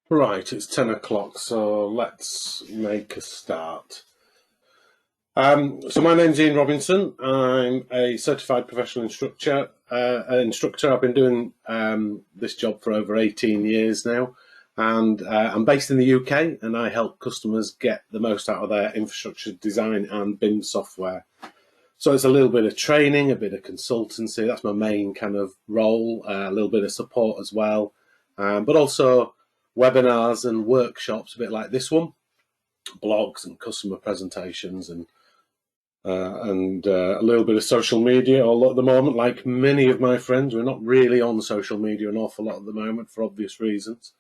Right, it's 10 o'clock, so let's make a start. So my name's Ian Robinson. I'm a certified professional instructor. I've been doing this job for over 18 years now, and I'm based in the UK, and I help customers get the most out of their infrastructure design and BIM software. So it's a little bit of training, a bit of consultancy. That's my main kind of role. A little bit of support as well, but also webinars and workshops, a bit like this one, blogs and customer presentations, and a little bit of social media. Although at the moment, like many of my friends, we're not really on social media an awful lot at the moment for obvious reasons.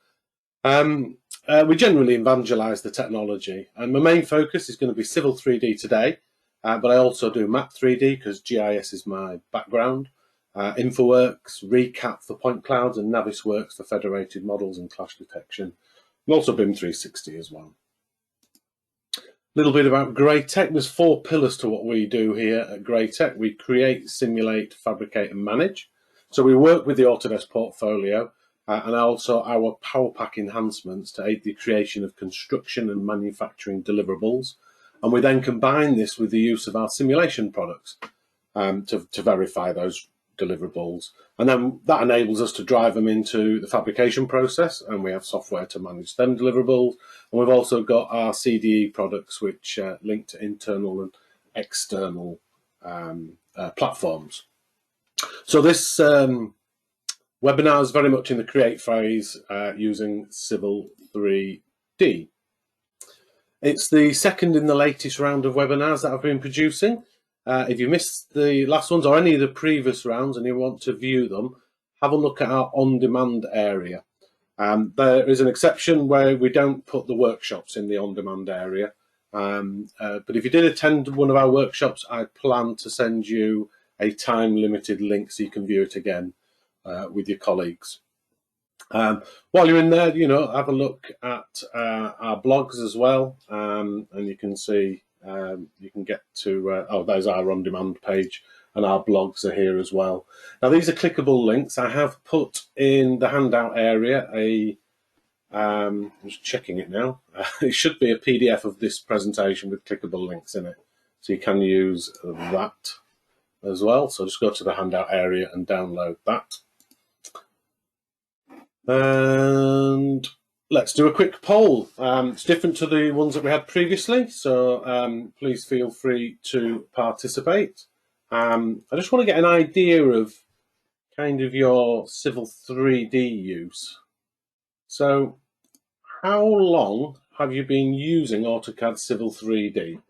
We generally evangelise the technology, and my main focus is going to be Civil 3D today. But I also do Map 3D because GIS is my background. InfoWorks, Recap for point clouds, and Navisworks for federated models and clash detection. And also BIM 360 as well. A little bit about Graitec. There's 4 pillars to what we do here at Graitec. We create, simulate, fabricate, and manage. So we work with the Autodesk portfolio and also our PowerPack enhancements to aid the creation of construction and manufacturing deliverables. And we then combine this with the use of our simulation products to verify those deliverables. And then that enables us to drive them into the fabrication process, and we have software to manage them deliverables. And we've also got our CDE products, which link to internal and external platforms. So this webinar is very much in the create phase using Civil 3D. It's the second in the latest round of webinars that I've been producing. If you missed the last ones or any of the previous rounds and you want to view them, have a look at our on-demand area. There is an exception where we don't put the workshops in the on-demand area. But if you did attend one of our workshops, I plan to send you a time-limited link so you can view it again with your colleagues. While you're in there, have a look at our blogs as well, and you can see, you can get to, there's our on-demand page, and our blogs are here as well. Now, these are clickable links. I have put in the handout area I'm just checking it now. It should be a PDF of this presentation with clickable links in it, so you can use that as well. So just go to the handout area and download that. And let's do a quick poll. It's different to the ones that we had previously, so please feel free to participate. I just want to get an idea of kind of your Civil 3D use. So how long have you been using AutoCAD Civil 3D?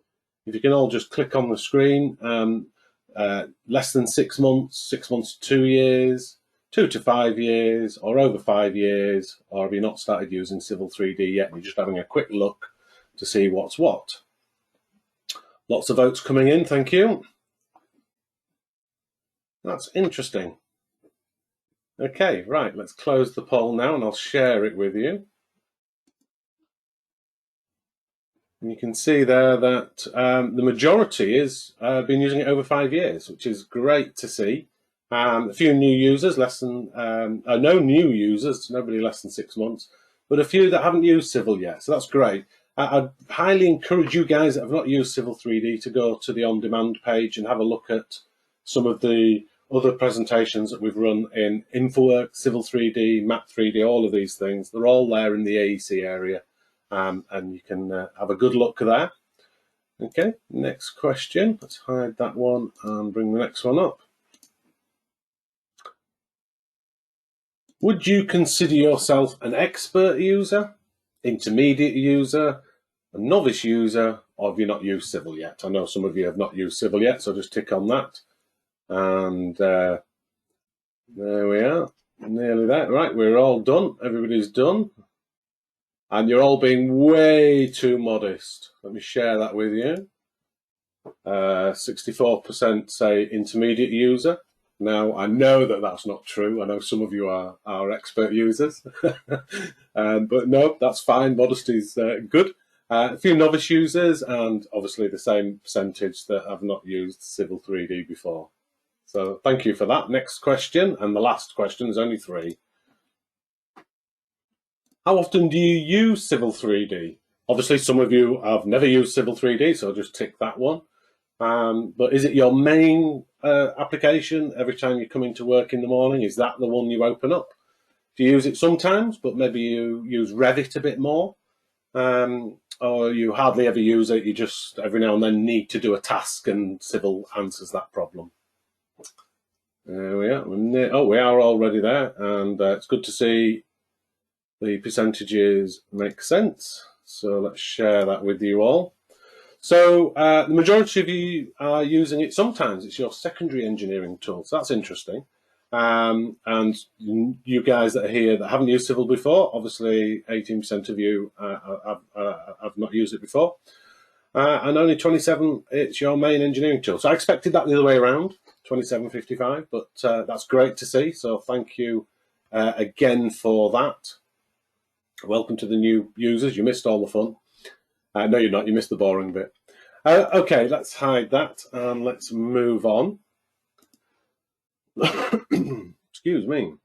If you can all just click on the screen, less than 6 months, 6 months to 2 years, 2 to 5 years, or over 5 years, or have you not started using Civil 3D yet? You're just having a quick look to see what's what. Lots of votes coming in, thank you. That's interesting. Okay, right, let's close the poll now and I'll share it with you. And you can see there that the majority has been using it over 5 years, which is great to see. A few new users, no new users, nobody less than 6 months, but a few that haven't used Civil yet, so that's great. I'd highly encourage you guys that have not used Civil 3D to go to the on-demand page and have a look at some of the other presentations that we've run in InfoWorks, Civil 3D, Map 3D, all of these things. They're all there in the AEC area, and you can have a good look there. Okay, next question. Let's hide that one and bring the next one up. Would you consider yourself an expert user, intermediate user, a novice user, or have you not used Civil yet? I know some of you have not used Civil yet, so just tick on that. And there we are, nearly there. Right, we're all done. Everybody's done. And you're all being way too modest. Let me share that with you. 64% say intermediate user. Now, I know that that's not true. I know some of you are expert users. But no, that's fine. Modesty's good. A few novice users, and obviously the same percentage that have not used Civil 3D before. So thank you for that. Next question, and the last question, there's only 3. How often do you use Civil 3D? Obviously, some of you have never used Civil 3D, so I'll just tick that one. But is it your main application every time you come into work in the morning? Is that the one you open up? Do you use it sometimes, but maybe you use Revit a bit more? Or you hardly ever use it, you just every now and then need to do a task and Civil answers that problem. There we are. Oh, we are already there, and it's good to see the percentages make sense. So let's share that with you all. So the majority of you are using it sometimes. It's your secondary engineering tool. So that's interesting. And you guys that are here that haven't used Civil before, obviously 18% of you have not used it before. And only 27, it's your main engineering tool. So I expected that the other way around, 27.55, but that's great to see. So thank you again for that. Welcome to the new users. You missed all the fun. No, you're not. You missed the boring bit. Okay, let's hide that and let's move on. Excuse me.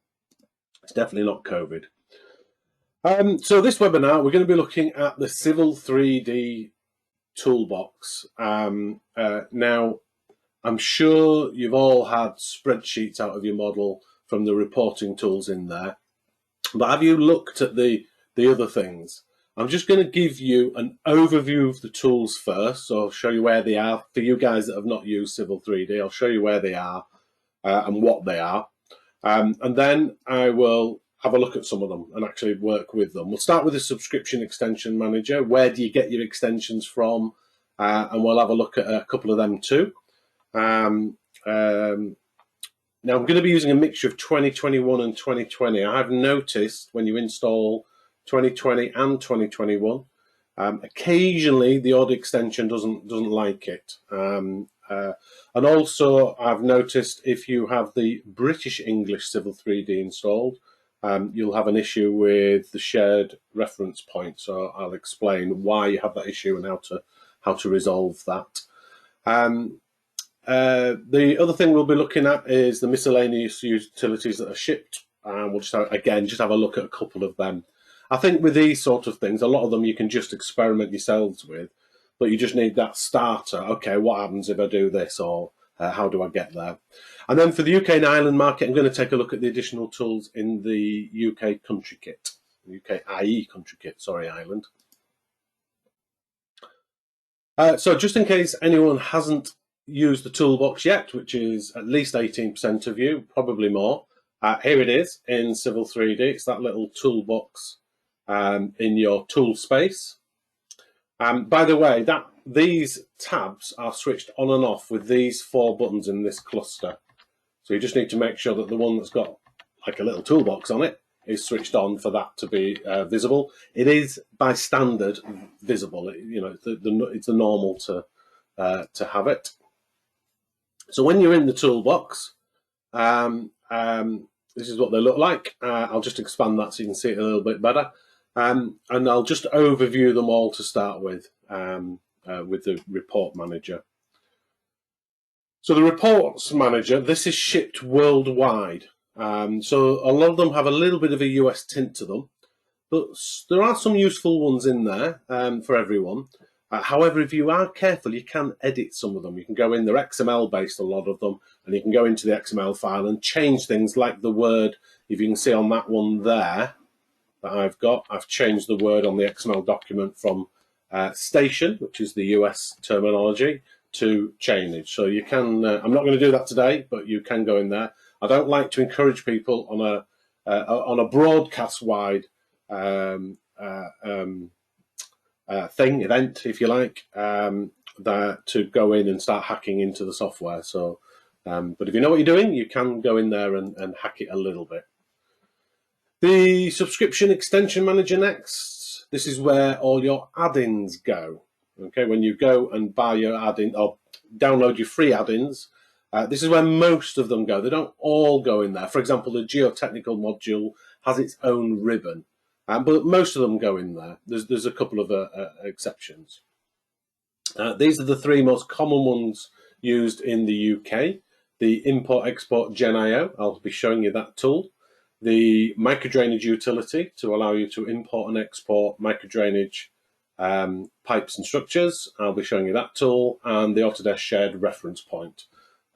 It's definitely not COVID. So this webinar, we're going to be looking at the Civil 3D Toolbox. Now, I'm sure you've all had spreadsheets out of your model from the reporting tools in there. But have you looked at the other things? I'm just going to give you an overview of the tools first, so I'll show you where they are. For you guys that have not used Civil 3D, I'll show you where they are and what they are. And then I will have a look at some of them and actually work with them. We'll start with the subscription extension manager. Where do you get your extensions from? And we'll have a look at a couple of them too. Now, I'm going to be using a mixture of 2021 and 2020. I have noticed when you install 2020 and 2021, occasionally the odd extension doesn't like it. And also, I've noticed if you have the British English Civil 3D installed, you'll have an issue with the shared reference point. So I'll explain why you have that issue and how to resolve that. The other thing we'll be looking at is the miscellaneous utilities that are shipped. We'll just have a look at a couple of them. I think with these sort of things, a lot of them you can just experiment yourselves with, but you just need that starter. Okay, what happens if I do this, or how do I get there? And then for the UK and Ireland market, I'm going to take a look at the additional tools in the UK country kit, UK IE country kit, sorry, Ireland. So just in case anyone hasn't used the toolbox yet, which is at least 18% of you, probably more, here it is in Civil 3D. It's that little toolbox in your tool space. By the way, these tabs are switched on and off with these 4 buttons in this cluster. So you just need to make sure that the one that's got like a little toolbox on it is switched on for that to be visible. It is by standard visible. It's the normal to have it. So when you're in the toolbox, this is what they look like. I'll just expand that so you can see it a little bit better. And I'll just overview them all to start with the report manager. So the reports manager, this is shipped worldwide. So a lot of them have a little bit of a US tint to them, but there are some useful ones in there for everyone. However, if you are careful, you can edit some of them. You can go in, they're XML based, a lot of them, and you can go into the XML file and change things like the word. If you can see on that one there that I've changed the word on the XML document from station, which is the US terminology, to chainage. So you can, I'm not going to do that today, but you can go in there. I don't like to encourage people on a broadcast-wide event, if you like, to go in and start hacking into the software. So, but if you know what you're doing, you can go in there and hack it a little bit. The subscription extension manager next. This is where all your add-ins go. Okay, when you go and buy your add-in or download your free add-ins, this is where most of them go. They don't all go in there. For example, the geotechnical module has its own ribbon. But most of them go in there. There's a couple of exceptions. These are the 3 most common ones used in the UK. The import-export GenIO, I'll be showing you that tool. the microdrainage utility to allow you to import and export microdrainage pipes and structures. I'll be showing you that tool, and the Autodesk shared reference point.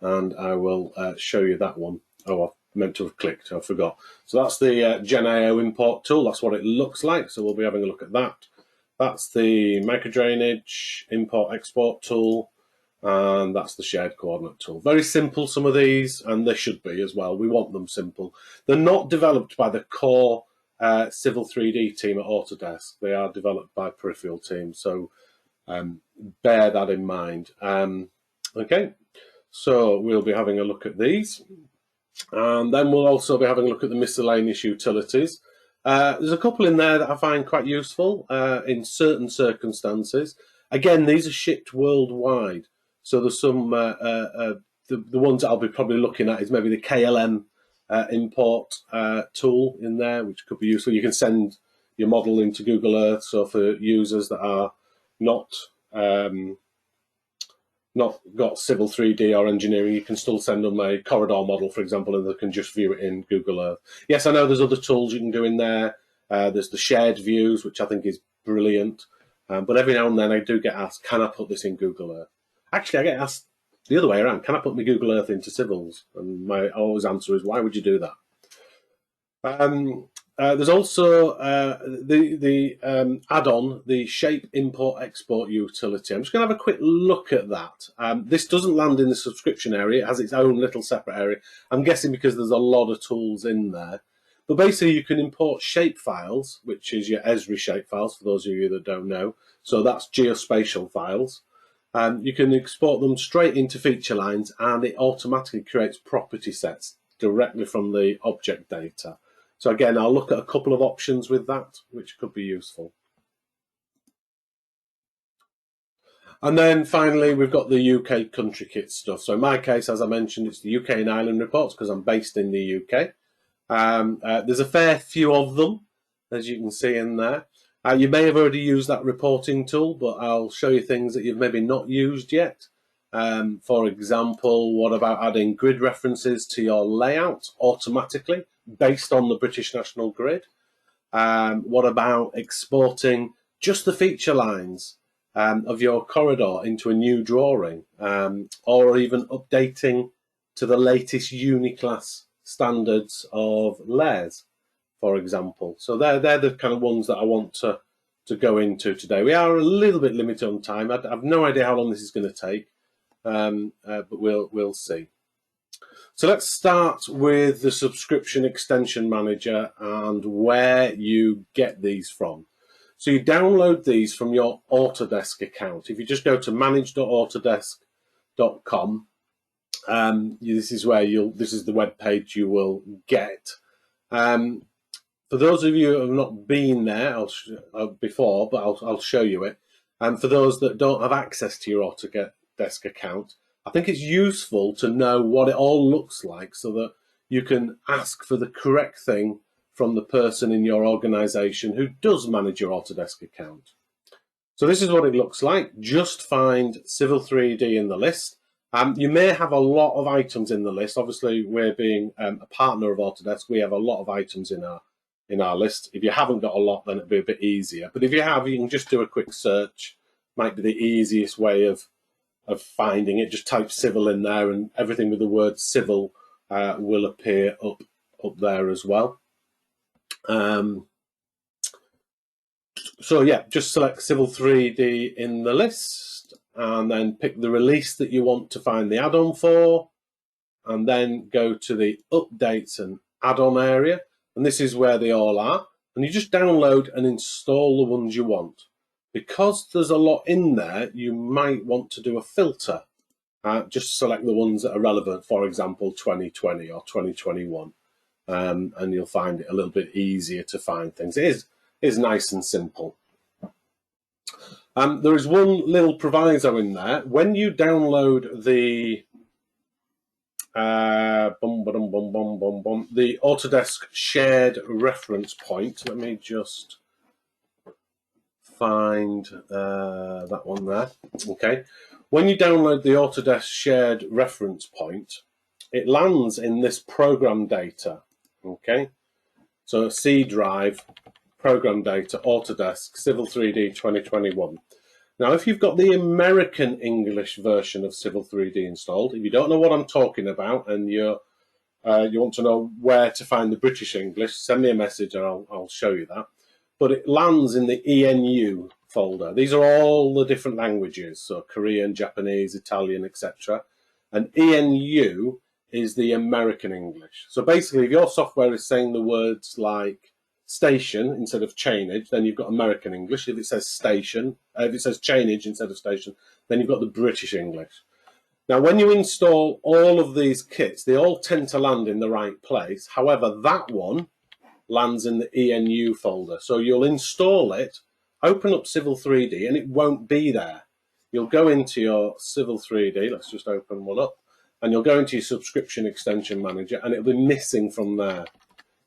And I will show you that one. Oh, I meant to have clicked, I forgot. So that's the GenIO import tool. That's what it looks like. So we'll be having a look at that. That's the microdrainage import export tool. And that's the shared coordinate tool. Very simple, some of these, and they should be as well. We want them simple. They're not developed by the core Civil 3D team at Autodesk. They are developed by peripheral teams, so bear that in mind. Okay, so we'll be having a look at these, and then we'll also be having a look at the miscellaneous utilities. There's a couple in there that I find quite useful in certain circumstances. Again, these are shipped worldwide. So there's some, the ones that I'll be probably looking at is maybe the KLM import tool in there, which could be useful. You can send your model into Google Earth. So for users that are not got Civil 3D or engineering, you can still send them a corridor model, for example, and they can just view it in Google Earth. Yes, I know there's other tools you can do in there. There's the shared views, which I think is brilliant. But every now and then I do get asked, can I put this in Google Earth? Actually, I get asked the other way around, can I put my Google Earth into civils? And my always answer is, why would you do that? There's also the add-on, the shape import export utility. I'm just going to have a quick look at that. This doesn't land in the subscription area. It has its own little separate area. I'm guessing because there's a lot of tools in there. But basically, you can import shape files, which is your Esri shape files, for those of you that don't know. So that's geospatial files. You can export them straight into feature lines, and it automatically creates property sets directly from the object data. So again, I'll look at a couple of options with that, which could be useful. And then finally, we've got the UK country kit stuff. So in my case, as I mentioned, it's the UK and Ireland reports because I'm based in the UK. There's a fair few of them, as you can see in there. You may have already used that reporting tool, but I'll show you things that you've maybe not used yet. For example, what about adding grid references to your layout automatically based on the British National Grid? What about exporting just the feature lines of your corridor into a new drawing, or even updating to the latest Uniclass standards of layers, for example? So they're the kind of ones that I want to go into today. We are a little bit limited on time. I have no idea how long this is going to take, but we'll see. So let's start with the subscription extension manager and where you get these from. So you download these from your Autodesk account. If you just go to manage.autodesk.com, this is where this is the web page you will get. For those of you who have not been there before, but I'll show you it. And for those that don't have access to your Autodesk account, I think it's useful to know what it all looks like so that you can ask for the correct thing from the person in your organization who does manage your Autodesk account. So this is what it looks like. Just find Civil 3D in the list. You may have a lot of items in the list. Obviously, we're being a partner of Autodesk. We have a lot of items in our list. If you haven't got a lot, then it'll be a bit easier. But if you have, you can just do a quick search. Might be the easiest way of finding it. Just type civil in there, and everything with the word civil will appear up there as well. So yeah, just select Civil 3D in the list, and then pick the release that you want to find the add-on for, and then go to the updates and add-on area. And this is where they all are. And you just download and install the ones you want. Because there's a lot in there, you might want to do a filter. Just select the ones that are relevant, for example, 2020 or 2021. And you'll find it a little bit easier to find things. It is nice and simple. There is one little proviso in there. When you download the Autodesk shared reference point. Let me just find that one there. Okay. When you download the Autodesk shared reference point, it lands in this program data. Okay. So C drive, program data, Autodesk, Civil 3D 2021. Now, if you've got the American English version of Civil 3D installed, if you don't know what I'm talking about and you want to know where to find the British English, send me a message and I'll show you that. But it lands in the ENU folder. These are all the different languages, so Korean, Japanese, Italian, etc. And ENU is the American English. So basically, if your software is saying the words like station instead of chainage, then you've got American English. If it says station, if it says chainage instead of station, then you've got the British English. Now, when you install all of these kits, they all tend to land in the right place. However, that one lands in the ENU folder. So you'll install it, open up Civil 3D, and it won't be there. You'll go into your Civil 3D, let's just open one up, and you'll go into your subscription extension manager, and it'll be missing from there.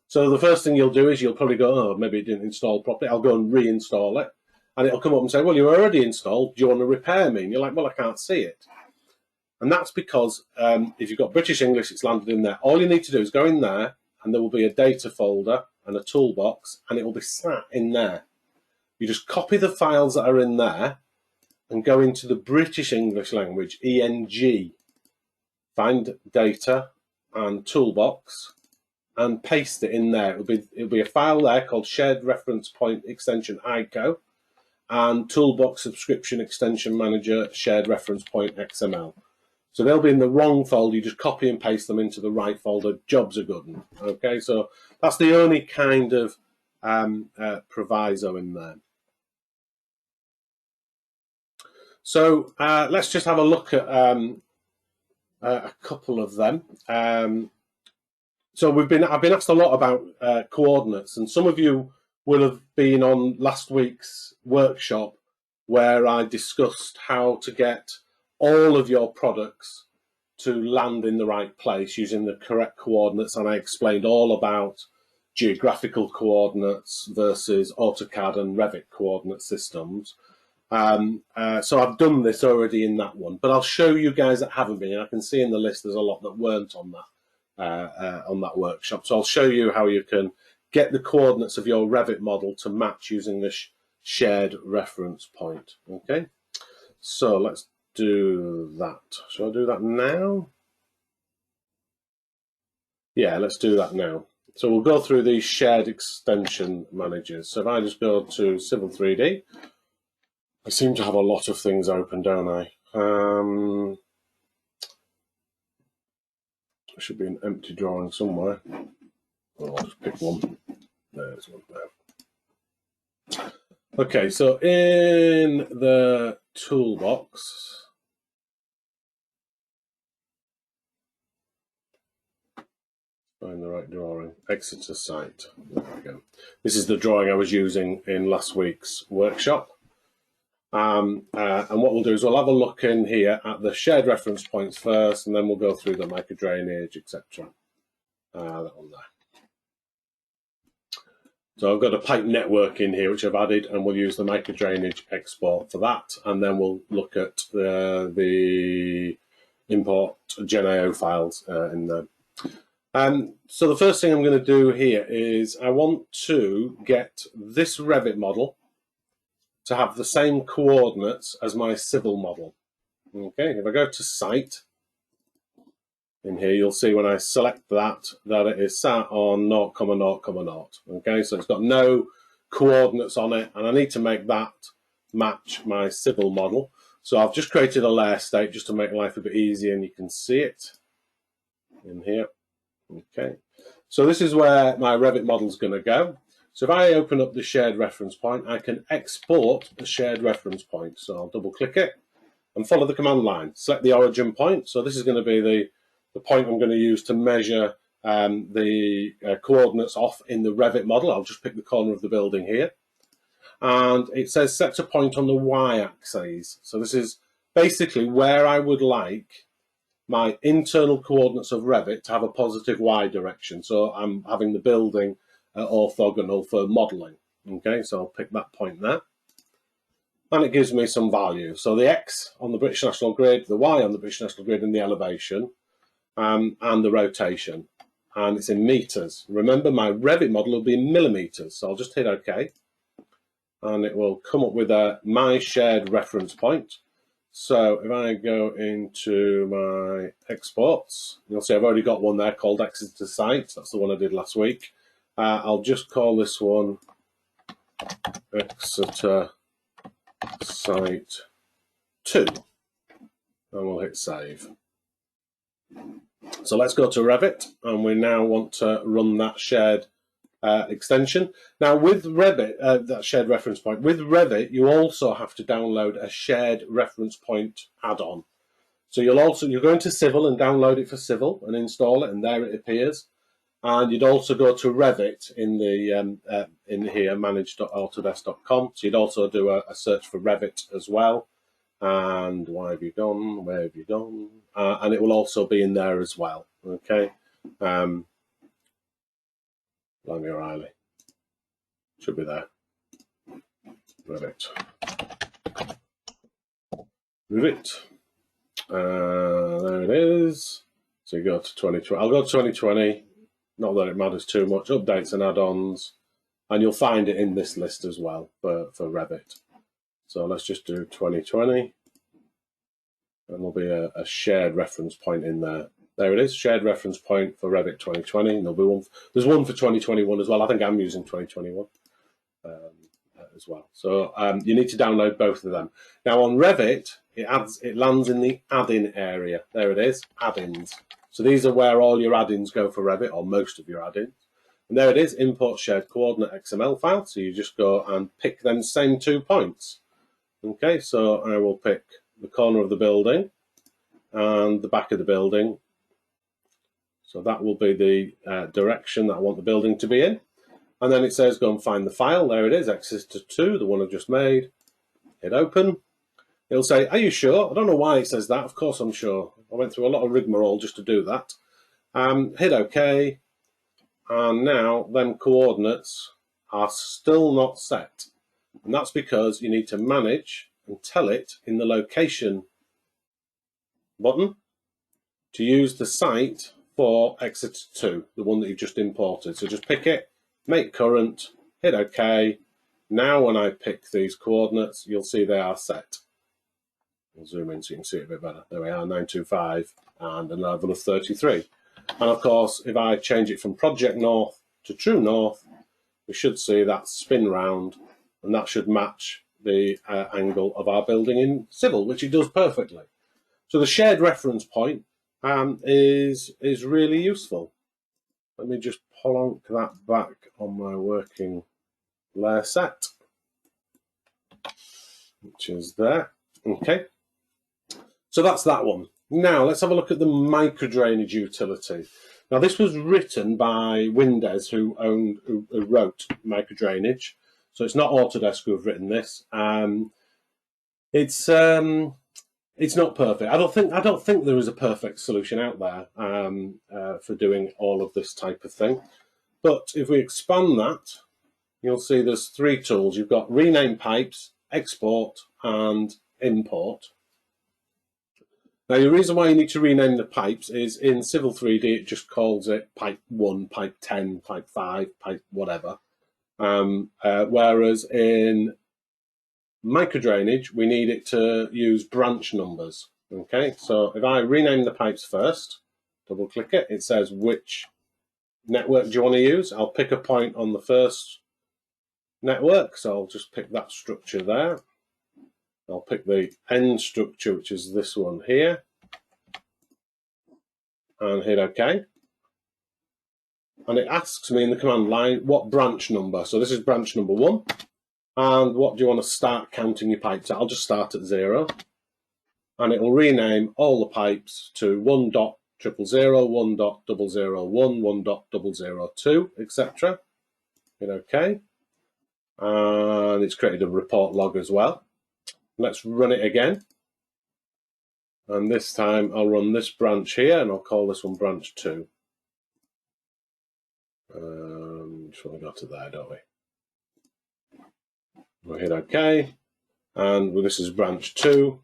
So the first thing you'll do is you'll probably go, oh, maybe it didn't install properly. I'll go and reinstall it. And it'll come up and say, well, you're already installed. Do you want to repair me? And you're like, well, I can't see it. And that's because if you've got British English, it's landed in there. All you need to do is go in there, and there will be a data folder and a toolbox, and it will be sat in there. You just copy the files that are in there and go into the British English language, ENG. Find data and toolbox and paste it in there. It'll be a file there called shared reference point extension ICO and toolbox subscription extension manager shared reference point XML. So they'll be in the wrong folder. You just copy and paste them into the right folder. Jobs are good. Okay, so that's the only kind of proviso in there. So let's just have a look at a couple of them. So I've been asked a lot about coordinates, and some of you will have been on last week's workshop where I discussed how to get all of your products to land in the right place using the correct coordinates, and I explained all about geographical coordinates versus AutoCAD and Revit coordinate systems. So I've done this already in that one, but I'll show you guys that haven't been. I can see in the list there's a lot that weren't on that workshop. So I'll show you how you can get the coordinates of your Revit model to match using this shared reference point. Okay, so let's do that. Shall I do that now? Yeah, let's do that now. So we'll go through these shared extension managers. So if I just go to Civil 3D, I seem to have a lot of things open, don't I? There should be an empty drawing somewhere. I'll just pick one. There's one there. Okay, so in the toolbox, find the right drawing. Exeter site. There we go. This is the drawing I was using in last week's workshop. And what we'll do is we'll have a look in here at the shared reference points first, and then we'll go through the micro drainage, etc. That one there. So I've got a pipe network in here which I've added, and we'll use the micro drainage export for that, and then we'll look at the import GenIO files in there. So the first thing I'm going to do here is I want to get this Revit model to have the same coordinates as my civil model. Okay, if I go to site, in here you'll see when I select that it is sat on 0,0,0. Okay, so it's got no coordinates on it, and I need to make that match my civil model. So I've just created a layer state just to make life a bit easier, and you can see it in here. Okay, so this is where my Revit model is going to go. So if I open up the shared reference point, I can export the shared reference point. So I'll double click it and follow the command line. Select the origin point. So this is going to be the point I'm going to use to measure the coordinates off in the Revit model. I'll just pick the corner of the building here. And it says set a point on the y-axis. So this is basically where I would like my internal coordinates of Revit to have a positive y direction. So I'm having the building orthogonal for modelling. Okay, so I'll pick that point there. And it gives me some value. So the X on the British National Grid, the Y on the British National Grid, and the elevation, and the rotation. and it's in meters. Remember, my Revit model will be in millimeters, so I'll just hit OK, and it will come up with my shared reference point. So if I go into my exports, you'll see I've already got one there called Exeter Site. That's the one I did last week. I'll just call this one Exeter Site 2, and we'll hit save. So let's go to Revit, and we now want to run that shared extension. Now with Revit, that shared reference point, with Revit, you also have to download a shared reference point add-on. So you'll go into Civil and download it for Civil and install it, and there it appears. And you'd also go to Revit in the in here, manage.autodesk.com. So you'd also do a search for Revit as well. And why have you gone? Where have you gone? And it will also be in there as well. Okay. Blimey O'Reilly. Should be there. Revit. Revit. There it is. So you go to 2020. I'll go to 2020. Not that it matters too much. Updates and add-ons. And you'll find it in this list as well for Revit. So let's just do 2020. And there'll be a shared reference point in there. There it is, shared reference point for Revit 2020. And there'll be one. There's one for 2021 as well. I think I'm using 2021 as well. So you need to download both of them. Now on Revit, it lands in the add-in area. There it is, add-ins. So these are where all your add-ins go for Revit, or most of your add-ins. And there it is, import shared coordinate XML file. So you just go and pick them same 2 points. Okay, so I will pick the corner of the building and the back of the building. So that will be the direction that I want the building to be in. And then it says go and find the file. There it is, Exeter 2, the one I've just made. Hit open. It'll say, are you sure? I don't know why it says that. Of course I'm sure. I went through a lot of rigmarole just to do that. Hit OK. And now them coordinates are still not set. And that's because you need to manage and tell it in the location button to use the site for Exeter 2, the one that you've just imported. So just pick it, make current, hit OK. Now when I pick these coordinates, you'll see they are set. I'll zoom in so you can see it a bit better. There we are, 925 and a level of 33. And of course, if I change it from Project North to True North, we should see that spin round, and that should match the angle of our building in Civil, which it does perfectly. So the shared reference point is really useful. Let me just plonk that back on my working layer set, which is there. Okay, so that's that one. Now let's have a look at the microdrainage utility. Now this was written by Windows, who wrote microdrainage. So it's not Autodesk who have written this. It's not perfect. I don't think there is a perfect solution out there for doing all of this type of thing. But if we expand that, you'll see there's 3 tools. You've got rename pipes, export, and import. Now, the reason why you need to rename the pipes is in Civil 3D, it just calls it pipe 1, pipe 10, pipe 5, pipe whatever. Whereas in microdrainage, we need it to use branch numbers. Okay, so if I rename the pipes first, double click it, it says which network do you want to use. I'll pick a point on the first network, so I'll just pick that structure there. I'll pick the end structure, which is this one here, and hit OK. And it asks me in the command line what branch number. So this is branch number 1. And what do you want to start counting your pipes at? I'll just start at 0. And it will rename all the pipes to 1.000, 1.001, 1.002, etc. Hit OK. And it's created a report log as well. Let's run it again. And this time I'll run this branch here, and I'll call this one branch 2. Just want to go to there, don't we? We'll hit OK. And this is branch 2.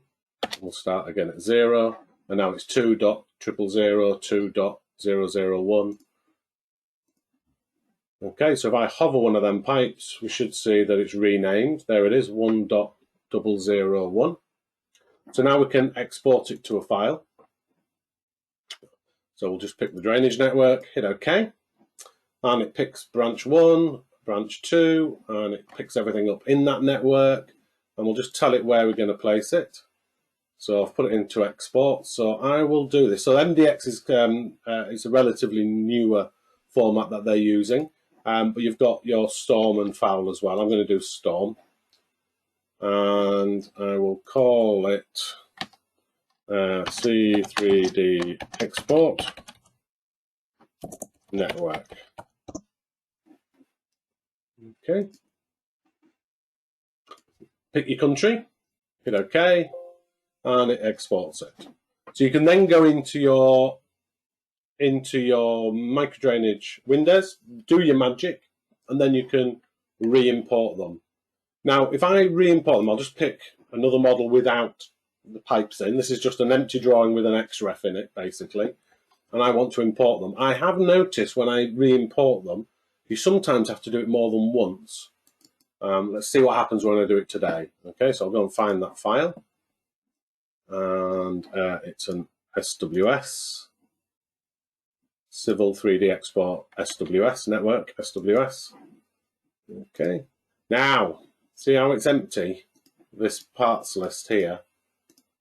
We'll start again at 0. And now it's 2.000, 2.001, Okay, so if I hover one of them pipes, we should see that it's renamed. There it is, 1.001. So now we can export it to a file. So we'll just pick the drainage network, hit OK, and it picks branch 1, branch 2, and it picks everything up in that network, and we'll just tell it where we're going to place it. So I've put it into export, so I will do this. So MDX is a relatively newer format that they're using, but you've got your storm and foul as well. I'm going to do storm, and I will call it C3D export network. Okay. Pick your country, hit OK, and it exports it. So you can then go into your micro drainage windows, do your magic, and then you can re-import them. Now, if I re-import them, I'll just pick another model without the pipes in. This is just an empty drawing with an XREF in it, basically, and I want to import them. I have noticed when I re-import them, you sometimes have to do it more than once. Let's see what happens when I do it today. Okay, so I'll go and find that file, and it's an SWS, Civil 3D Export SWS network, SWS. Okay, now see how it's empty, this parts list here.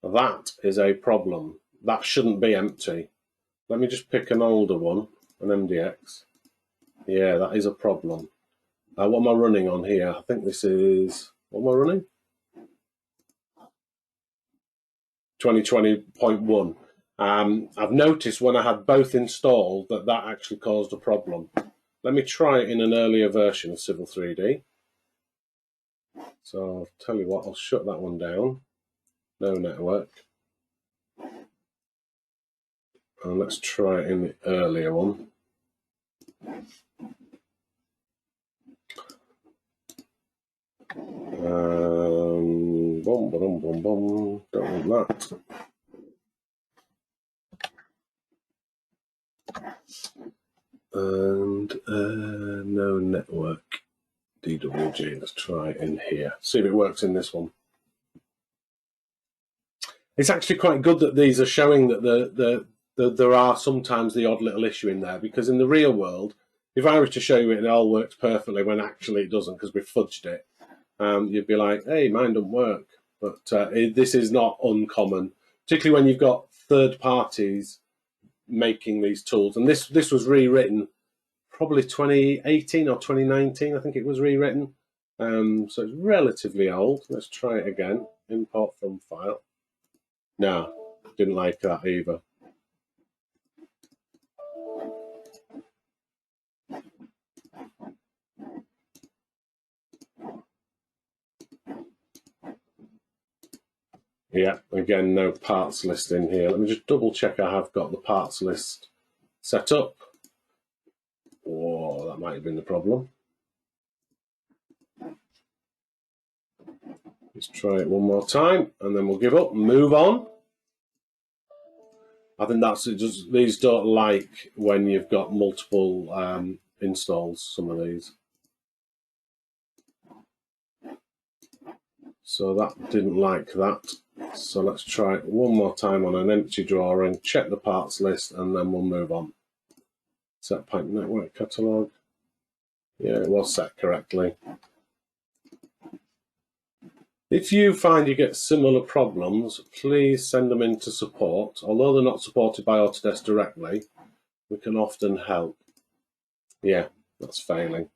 That is a problem. That shouldn't be empty. Let me just pick an older one, an MDX. Yeah, that is a problem. What am I running on here? I think this is, what am I running? 2020.1. I've noticed when I had both installed that actually caused a problem. Let me try it in an earlier version of Civil 3D. So I'll tell you what, I'll shut that one down. No network. And let's try it in the earlier one. Don't want that. And no network. DWG. Let's try it in here. See if it works in this one. It's actually quite good that these are showing that there are sometimes the odd little issue in there, because in the real world, if I were to show you it all works perfectly when actually it doesn't because we fudged it, you'd be like, hey, mine doesn't work. But this is not uncommon, particularly when you've got third parties making these tools. And this was rewritten probably 2018 or 2019, I think it was rewritten. So it's relatively old. Let's try it again. Import from file. No, didn't like that either. Yeah, again, no parts list in here. Let me just double check I have got the parts list set up. Oh, that might have been the problem. Let's try it one more time, and then we'll give up and move on. I think that's it. Just, these don't like when you've got multiple installs, some of these. So that didn't like that. So let's try it one more time on an empty drawing, check the parts list, and then we'll move on. Set pipe network catalog. Yeah, it was set correctly. If you find you get similar problems, please send them into support. Although they're not supported by Autodesk directly, we can often help. Yeah, that's failing.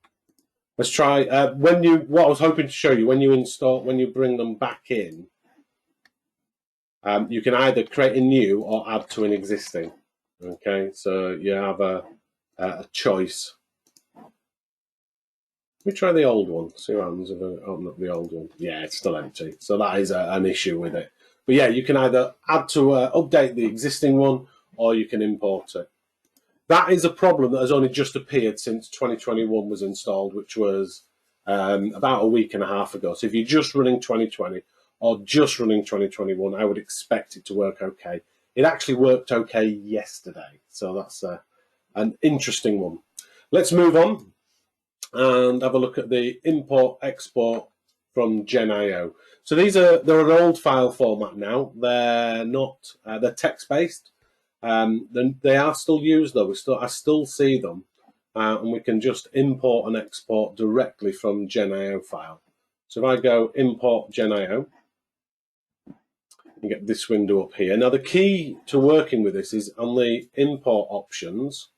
Let's try, what I was hoping to show you, when you bring them back in, you can either create a new or add to an existing. Okay, so you have a choice. Let me try the old one, see what happens if I open up the old one. Yeah, it's still empty, so that is an issue with it. But yeah, you can either add to update the existing one, or you can import it. That is a problem that has only just appeared since 2021 was installed, which was about a week and a half ago. So if you're just running 2020 or just running 2021, I would expect it to work okay. It actually worked okay yesterday, so that's an interesting one. Let's move on. and have a look at the import export from GenIO. So they're an old file format now. They're not they're text based. They are still used though. I still see them, and we can just import and export directly from GenIO file. So if I go import GenIO, you get this window up here. Now the key to working with this is on the import options.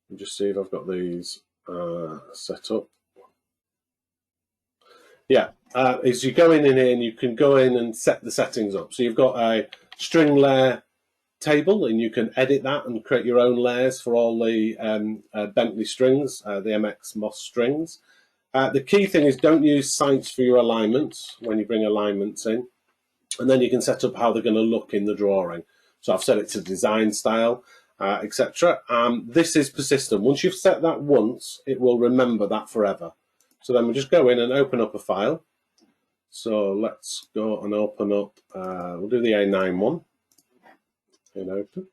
Let me just see if I've got these set up. Yeah, is you go in here and you can go in and set the settings up. So you've got a string layer table, and you can edit that and create your own layers for all the Bentley strings, the MX MOS strings. The key thing is don't use sites for your alignments when you bring alignments in, and then you can set up how they're going to look in the drawing. So I've set it to design style, etc. This is persistent. Once you've set that once, it will remember that forever. So then we just go in and open up a file. So let's go and open up, we'll do the A9 one. And open.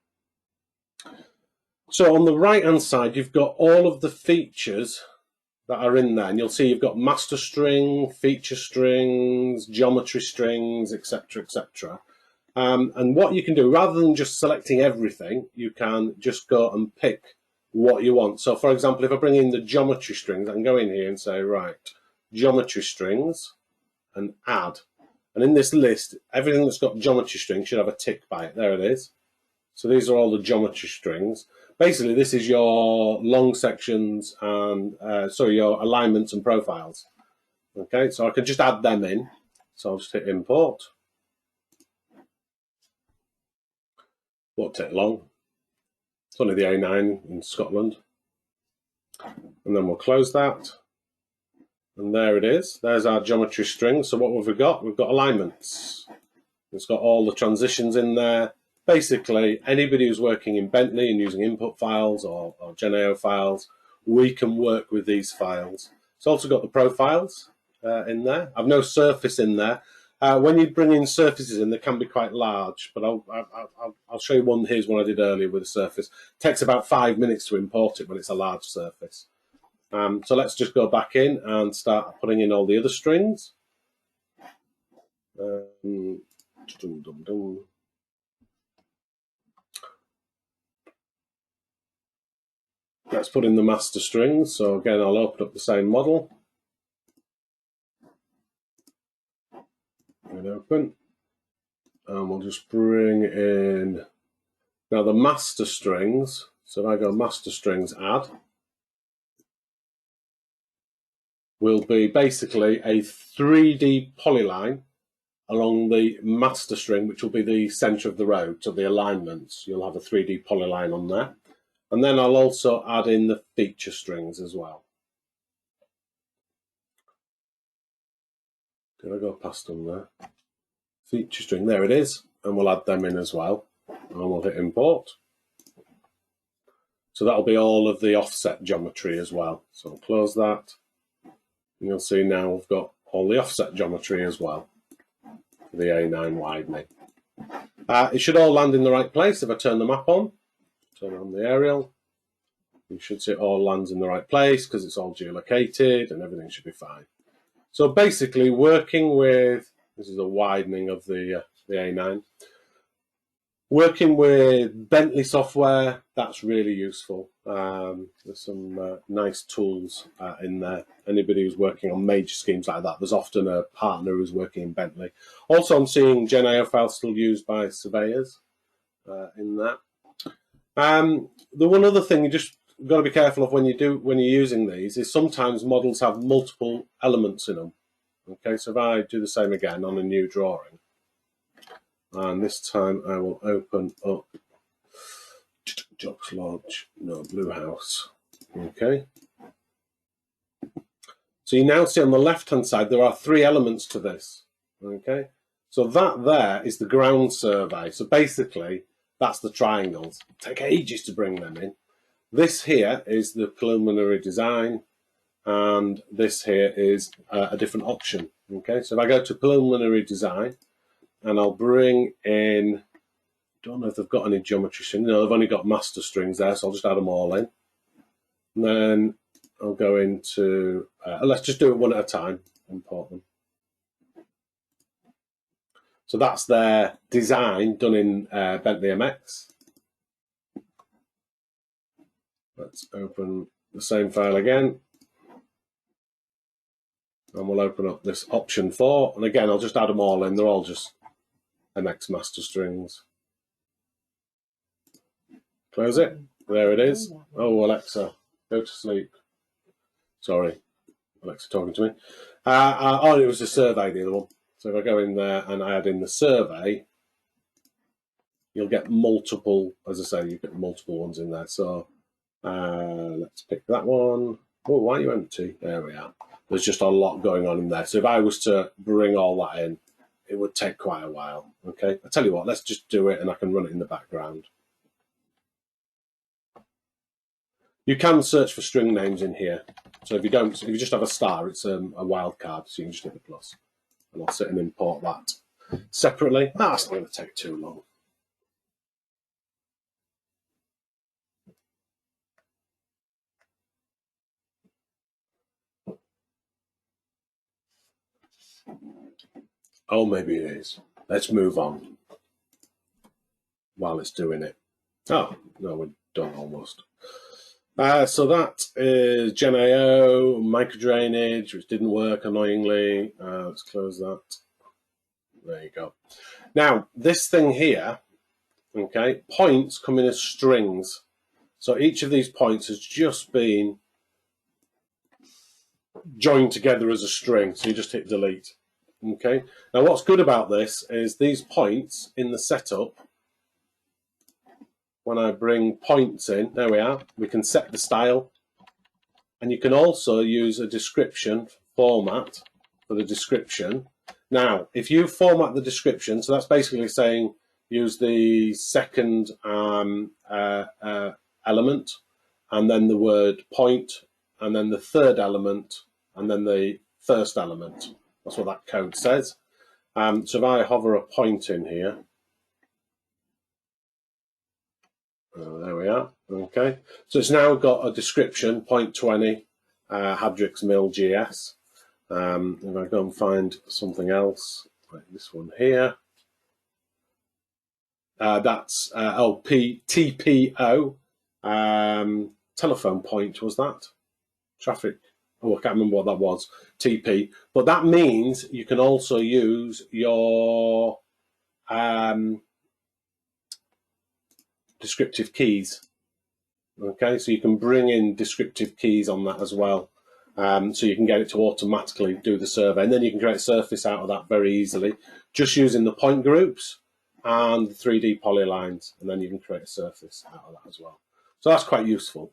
So on the right hand side, you've got all of the features that are in there, and you'll see you've got master string, feature strings, geometry strings, etc., etc. And what you can do, rather than just selecting everything, you can just go and pick what you want. So for example, if I bring in the geometry strings, I can go in here and say, right, geometry strings, and add. And in this list, everything that's got geometry strings should have a tick by it. There it is. So these are all the geometry strings. Basically, this is your long sections and, your alignments and profiles. Okay, so I could just add them in. So I'll just hit import. Won't take long. It's only the A9 in Scotland. And then we'll close that. And there it is. There's our geometry string. So what have we got? We've got alignments. It's got all the transitions in there. Basically, anybody who's working in Bentley and using input files or GenIO files, we can work with these files. It's also got the profiles in there. I've no surface in there. When you bring in surfaces in, they can be quite large, but I'll show you one. Here's one I did earlier with a surface. It takes about 5 minutes to import it when it's a large surface. So let's just go back in and start putting in all the other strings. Let's put in the master strings. So again, I'll open up the same model. And open. And we'll just bring in now the master strings. So if I go master strings add, will be basically a 3D polyline along the master string, which will be the center of the road, so the alignments. You'll have a 3D polyline on there. And then I'll also add in the feature strings as well. Did I go past them there? Feature string, there it is. And we'll add them in as well. And we'll hit import. So that'll be all of the offset geometry as well. So I'll close that. And you'll see now we've got all the offset geometry as well for the A9 widening. It should all land in the right place if I turn the map on. Turn on the aerial. You should see it all lands in the right place because it's all geolocated and everything should be fine. So basically working with, this is a widening of the A9. Working with Bentley software, that's really useful. There's some nice tools in there. Anybody who's working on major schemes like that, there's often a partner who's working in Bentley. Also, I'm seeing GenIO files still used by surveyors in that. The one other thing you just got to be careful of when you're using these is sometimes models have multiple elements in them. Okay, so if I do the same again on a new drawing, and this time I will open up Jocks Lodge, no, Blue House. Okay. So you now see on the left-hand side there are 3 elements to this. Okay. So that there is the ground survey. So basically that's the triangles. Take ages to bring them in. This here is the preliminary design, and this here is a different option. Okay. So if I go to preliminary design, and I'll bring in, don't know if they've got any geometry strings. No, they've only got master strings there, so I'll just add them all in. And then I'll go into, let's just do it one at a time, import them. So that's their design done in Bentley MX. Let's open the same file again. And we'll open up this option 4. And again, I'll just add them all in. They're all just MX master strings. Close it. There it is. Oh, Alexa, go to sleep. Sorry, Alexa talking to me. Oh, it was the survey, the other one. So if I go in there and I add in the survey, you'll get multiple, as I say, you get multiple ones in there. So let's pick that one. Oh, why are you empty? There we are. There's just a lot going on in there. So if I was to bring all that in, it would take quite a while. Okay, I tell you what, let's just do it and I can run it in the background. You can search for string names in here. So if you don't, if you just have a star, it's a wildcard, so you can just hit the plus. And I'll sit and import that separately. That's not going to take too long. Oh, maybe it is. Let's move on while it's doing it. Oh, no, we're done almost. So that is GenAO, microdrainage, which didn't work annoyingly. Let's close that. There you go. Now, this thing here, okay, points come in as strings. So each of these points has just been joined together as a string. So you just hit delete. Okay. Now, what's good about this is these points in the setup, when I bring points in, there we are, we can set the style. And you can also use a description format for the description. Now, if you format the description, so that's basically saying use the second element, and then the word point, and then the third element, and then the first element. That's what that code says. So if I hover a point in here, there we are. Okay, so it's now got a description, point 20, Hadrix Mill GS. If I go and find something else, like this one here, that's TPO, telephone point was that? Traffic, oh, I can't remember what that was, TP. But that means you can also use your descriptive keys. Okay, so you can bring in descriptive keys on that as well. So you can get it to automatically do the survey, and then you can create a surface out of that very easily, just using the point groups and the 3D polylines, and then you can create a surface out of that as well. So that's quite useful,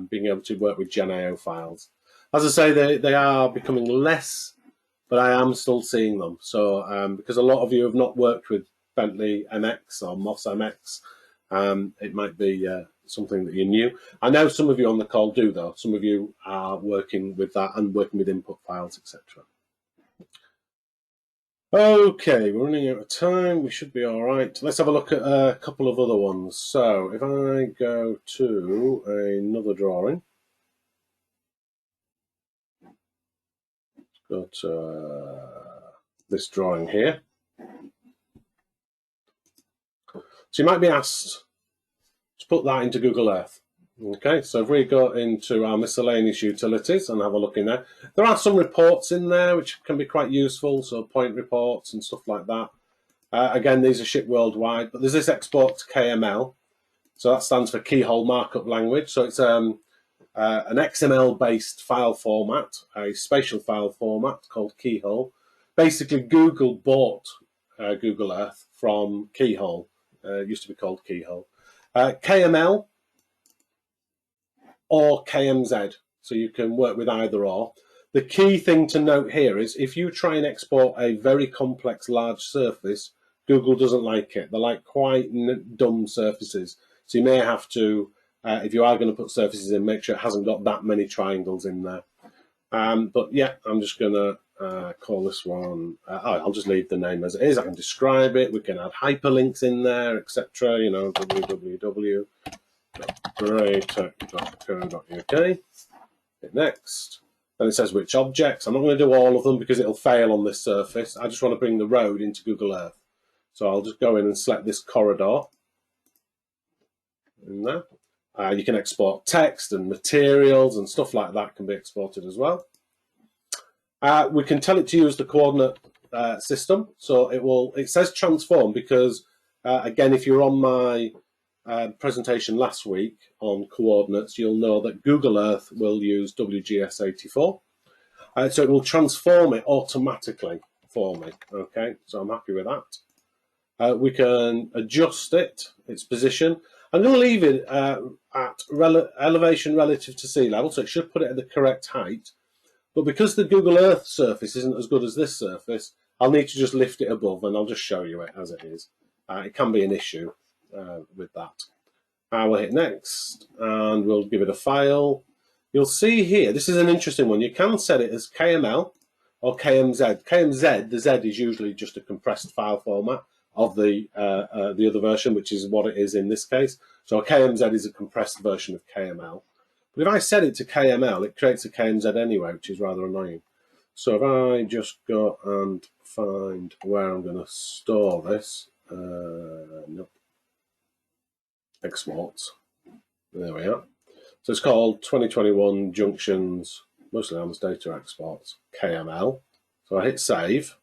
being able to work with GenAO files. As I say, they are becoming less, but I am still seeing them. So because a lot of you have not worked with Bentley MX or Moss MX, it might be something that you knew. I know some of you on the call do, though. Some of you are working with that and working with input files, etc. Okay, we're running out of time. We should be all right. Let's have a look at a couple of other ones. So if I go to another drawing, let's go to this drawing here. So you might be asked to put that into Google Earth. Okay, so if we go into our miscellaneous utilities and have a look in there, there are some reports in there which can be quite useful, so point reports and stuff like that. Again, these are shipped worldwide, but there's this export to KML. So that stands for Keyhole Markup Language. So it's an XML-based file format, a spatial file format called Keyhole. Basically, Google bought Google Earth from Keyhole. It used to be called Keyhole. KML or KMZ, so you can work with either or. The key thing to note here is if you try and export a very complex large surface, Google doesn't like it. They like quite dumb surfaces. So you may have to, if you are going to put surfaces in, make sure it hasn't got that many triangles in there. But yeah, I'm just going to call this one, I'll just leave the name as it is. I can describe it. We can add hyperlinks in there, etc. You know, www.graitec.co.uk. Hit next. Then it says which objects. I'm not going to do all of them because it'll fail on this surface. I just want to bring the road into Google Earth. So I'll just go in and select this corridor. In there. You can export text and materials and stuff like that can be exported as well. We can tell it to use the coordinate system. So it says transform because, again, if you're on my presentation last week on coordinates, you'll know that Google Earth will use WGS84. So it will transform it automatically for me. Okay, so I'm happy with that. We can adjust its position. I'm going to leave it at elevation relative to sea level, so it should put it at the correct height. But because the Google Earth surface isn't as good as this surface, I'll need to just lift it above, and I'll just show you it as it is. It can be an issue with that. We'll hit next, and we'll give it a file. You'll see here, this is an interesting one. You can set it as KML or KMZ. KMZ, the Z is usually just a compressed file format of the other version, which is what it is in this case. So KMZ is a compressed version of KML. But if I set it to KML, it creates a KMZ anyway, which is rather annoying. So if I just go and find where I'm going to store this, nope, exports. There we are. So it's called 2021 Junctions, mostly Harmless Data Exports, KML. So I hit save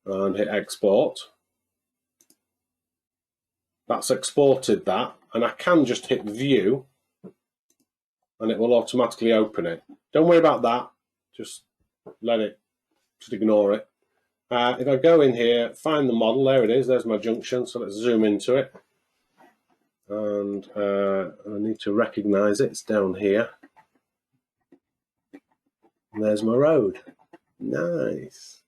and hit export. That's exported that, and I can just hit view and it will automatically open it. Don't worry about that, just ignore it. If I go in here, find the model, there it is, there's my junction, so let's zoom into it. And I need to recognize it, it's down here. And there's my road. Nice.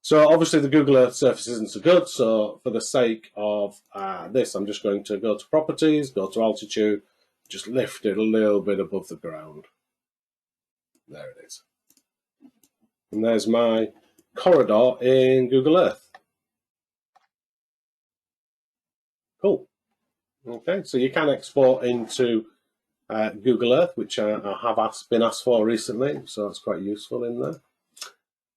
So obviously the Google Earth surface isn't so good, so for the sake of this, I'm just going to go to properties, go to altitude, just lift it a little bit above the ground. There it is. And there's my corridor in Google Earth. Cool. Okay, so you can export into Google Earth, which I have been asked for recently, so that's quite useful in there.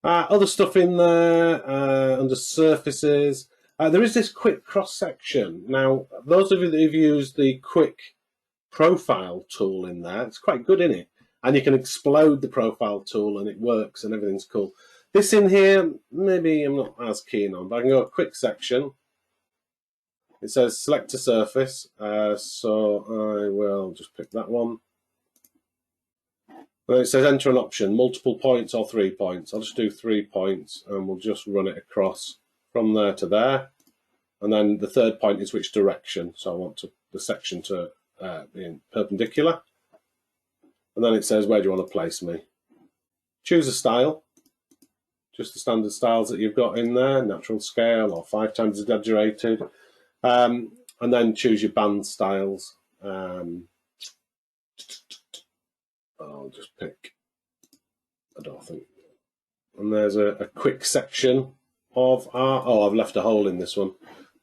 Other stuff in there, under surfaces, there is this quick cross-section. Now, those of you that have used the quick profile tool in there, it's quite good, isn't it? And you can explode the profile tool and it works and everything's cool. This in here, maybe I'm not as keen on, but I can go a quick section. It says select a surface, so I will just pick that one. And it says enter an option, multiple points or 3 points. I'll just do 3 points and we'll just run it across from there to there. And then the third point is which direction. So I want the section to be in perpendicular. And then it says, where do you want to place me? Choose a style, just the standard styles that you've got in there, natural scale or 5 times exaggerated. And then choose your band styles. I'll just pick, I don't think. And there's a quick section of I've left a hole in this one.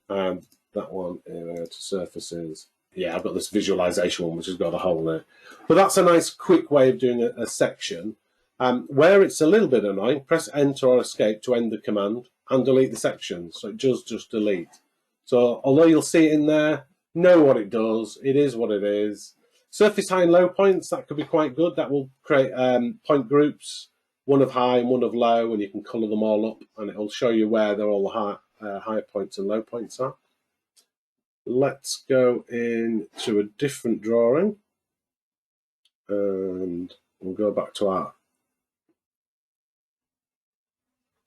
That one to surfaces. Yeah, I've got this visualization one which has got a hole there. But that's a nice quick way of doing a section. Where it's a little bit annoying, press enter or escape to end the command and delete the section. So it does just delete. So although you'll see it in there, know what it does. It is what it is. Surface high and low points, that could be quite good. That will create point groups, one of high and one of low, and you can colour them all up, and it'll show you where they're all the high points and low points are. Let's go into a different drawing, and we'll go back to our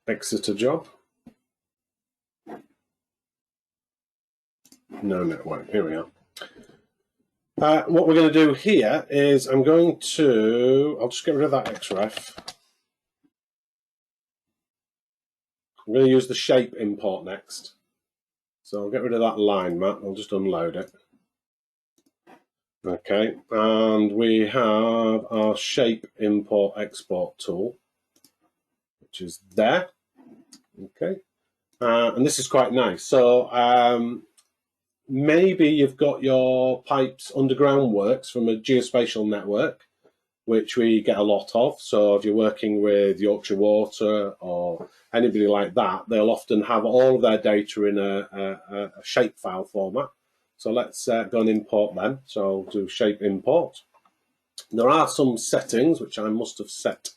Exeter job. No network, here we are. What we're going to do here is I'll just get rid of that XREF. I'm going to use the shape import next. So I'll get rid of that line map, I'll just unload it. Okay, and we have our shape import export tool, which is there. Okay, and this is quite nice. So Maybe you've got your pipes underground works from a geospatial network, which we get a lot of. So if you're working with Yorkshire Water or anybody like that, they'll often have all of their data in a shapefile format. So let's go and import them. So I'll do shape import. There are some settings which I must have set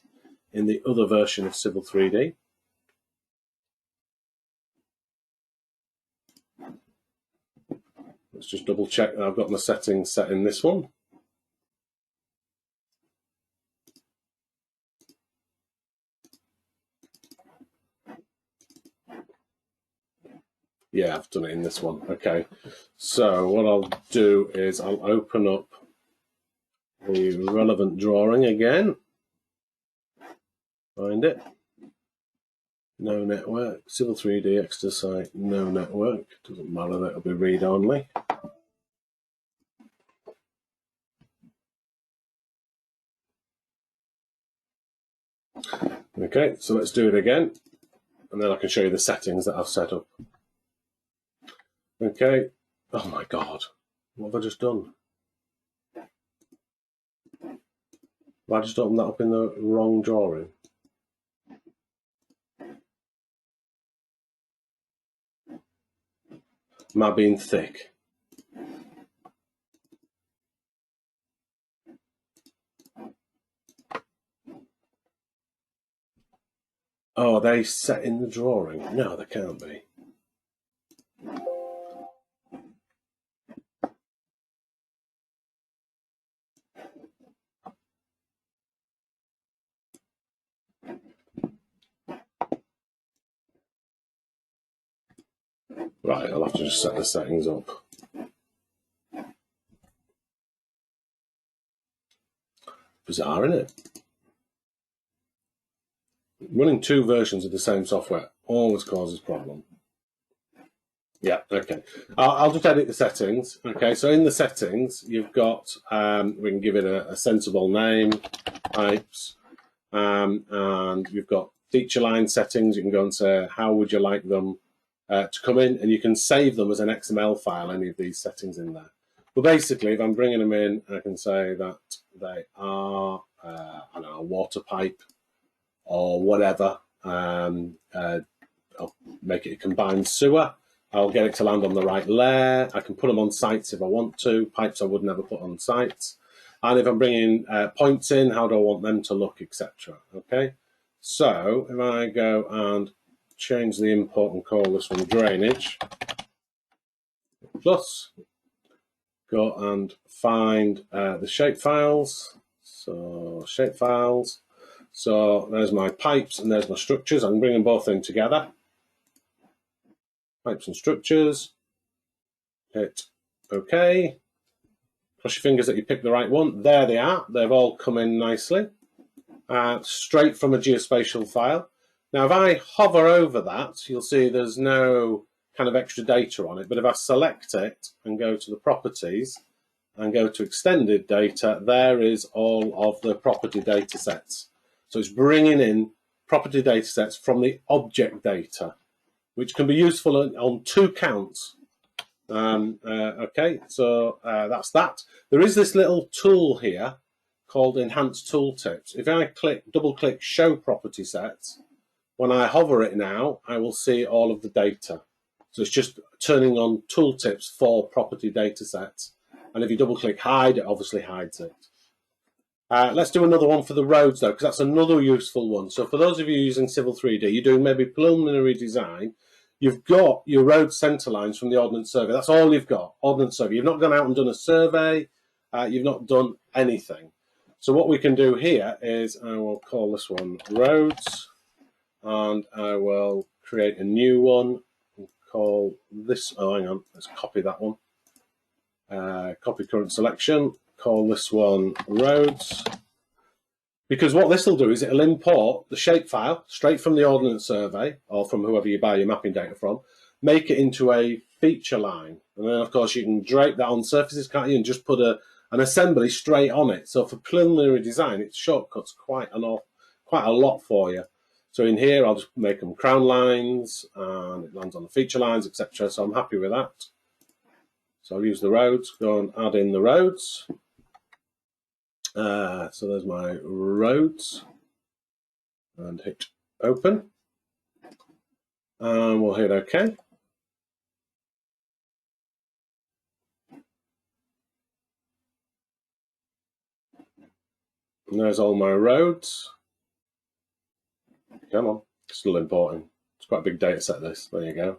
in the other version of Civil 3D. Let's just double check that I've got my settings set in this one. Yeah, I've done it in this one. Okay, so what I'll do is I'll open up the relevant drawing again. Find it. No network. Civil 3D extra site. No network. Doesn't matter. That'll be read only. Okay, so let's do it again, and then I can show you the settings that I've set up. Okay. Oh my God, what have I just done? Have I just opened that up in the wrong drawing? Am I being thick? Oh, are they set in the drawing? No, they can't be. Right, I'll have to just set the settings up. Bizarre, isn't it? Running two versions of the same software always causes problem. Yeah, okay. I'll just edit the settings. Okay, so in the settings, you've got, we can give it a sensible name, pipes, and you've got feature line settings. You can go and say, how would you like them to come in? And you can save them as an XML file, any of these settings in there. But basically, if I'm bringing them in, I can say that they are, I don't know, a water pipe or whatever. I'll make it a combined sewer. I'll get it to land on the right layer. I can put them on sites if I want to. Pipes I would never put on sites. And if I'm bringing points in, how do I want them to look, etc. Okay. So if I go and change the import and call this one drainage, plus go and find the shape files. So shape files. So there's my pipes and there's my structures. I can bring them both in together. Pipes and structures. Hit OK. Cross your fingers that you pick the right one. There they are. They've all come in nicely. Straight from a geospatial file. Now, if I hover over that, you'll see there's no kind of extra data on it. But if I select it and go to the properties and go to extended data, there is all of the property data sets. So it's bringing in property data sets from the object data, which can be useful on two counts. Okay, so that's that. There is this little tool here called Enhanced Tooltips. If I double click Show Property Sets, when I hover it now, I will see all of the data. So it's just turning on tooltips for property data sets. And if you double click Hide, it obviously hides it. Let's do another one for the roads though, because that's another useful one. So for those of you using Civil 3D, you're doing maybe preliminary design, you've got your road centre lines from the Ordnance Survey. That's all you've got, Ordnance Survey. You've not gone out and done a survey. You've not done anything. So what we can do here is I will call this one roads, and I will create a new one and call this, oh, hang on, let's copy that one. Copy current selection, call this one roads. Because what this will do is it'll import the shapefile straight from the Ordnance Survey or from whoever you buy your mapping data from, make it into a feature line. And then, of course, you can drape that on surfaces, can't you, and just put an assembly straight on it. So for preliminary design, it shortcuts quite a lot for you. So in here, I'll just make them crown lines, and it lands on the feature lines, etc. So I'm happy with that. So I'll use the roads, go and add in the roads. So there's my roads, and hit open. And we'll hit OK. And there's all my roads. Come on, still importing. It's quite a big data set, this. There you go.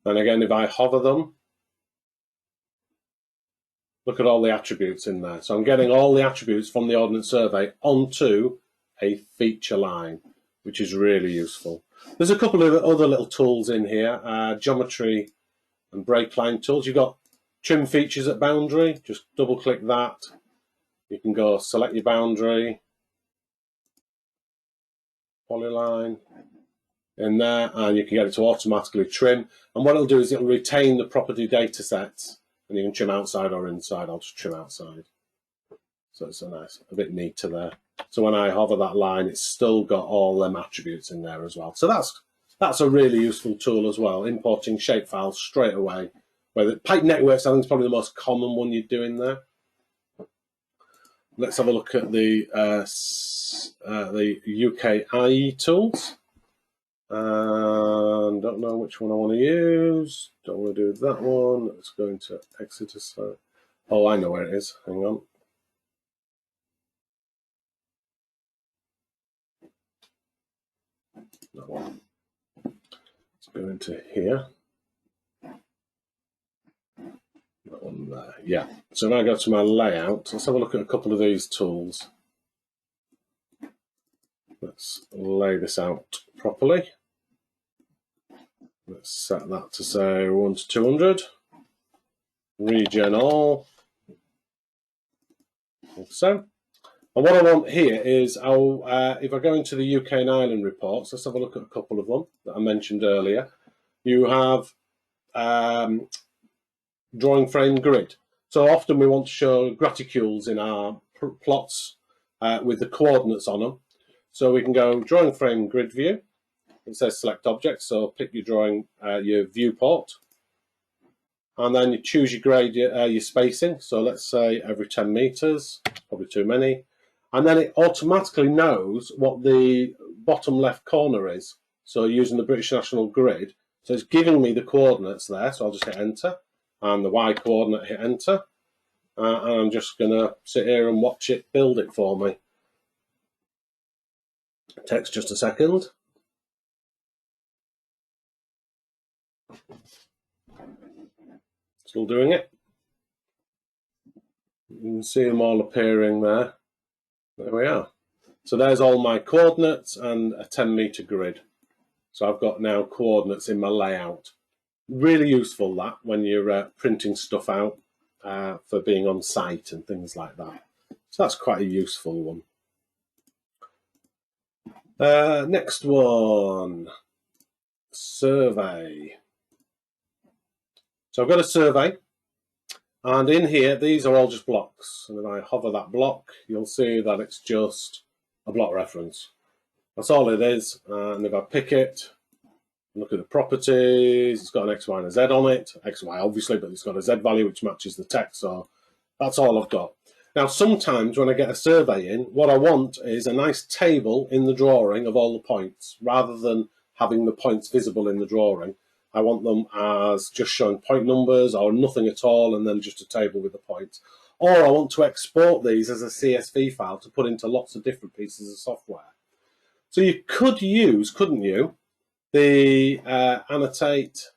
And again, if I hover them, look at all the attributes in there. So I'm getting all the attributes from the Ordnance Survey onto a feature line, which is really useful. There's a couple of other little tools in here, geometry and break line tools. You've got trim features at boundary. Just double click that. You can go select your boundary, polyline in there, and you can get it to automatically trim. And what it'll do is it'll retain the property data sets, and you can trim outside or inside. I'll just trim outside. So it's a bit neater there. So when I hover that line, it's still got all them attributes in there as well. So that's a really useful tool as well, importing shapefiles straight away. Where the pipe networks, I think, is probably the most common one you'd do in there. Let's have a look at the UKIE tools. And don't know which one I want to use. Don't want to do that one. Let's go into Exeter. Oh, I know where it is. Hang on. That one. Let's go into here. That one there. Yeah. So if I go to my layout, let's have a look at a couple of these tools. Let's lay this out properly. Let's set that to say 1 to 200. Regen all. Like so. And what I want here is, if I go into the UK and Ireland reports, let's have a look at a couple of them that I mentioned earlier. You have drawing frame grid. So often we want to show graticules in our plots with the coordinates on them. So we can go drawing frame grid view. It says select object, so pick your drawing, your viewport, and then you choose your grade, your spacing. So let's say every 10 meters, probably too many, and then it automatically knows what the bottom left corner is. So using the British National Grid, so it's giving me the coordinates there. So I'll just hit enter, and the Y coordinate, hit enter, and I'm just going to sit here and watch it build it for me. It takes just a second. Still doing it. You can see them all appearing there. There we are. So there's all my coordinates and a 10-meter grid. So I've got now coordinates in my layout. Really useful, that, when you're printing stuff out for being on site and things like that. So that's quite a useful one. Next one, survey. So I've got a survey, and in here, these are all just blocks. And if I hover that block, you'll see that it's just a block reference. That's all it is. And if I pick it, look at the properties, it's got an X, Y, and a Z on it. X, Y, obviously, but it's got a Z value which matches the text. So that's all I've got. Now, sometimes when I get a survey in, what I want is a nice table in the drawing of all the points, rather than having the points visible in the drawing. I want them as just showing point numbers or nothing at all, and then just a table with the points. Or I want to export these as a CSV file to put into lots of different pieces of software. So you could use, couldn't you, the annotate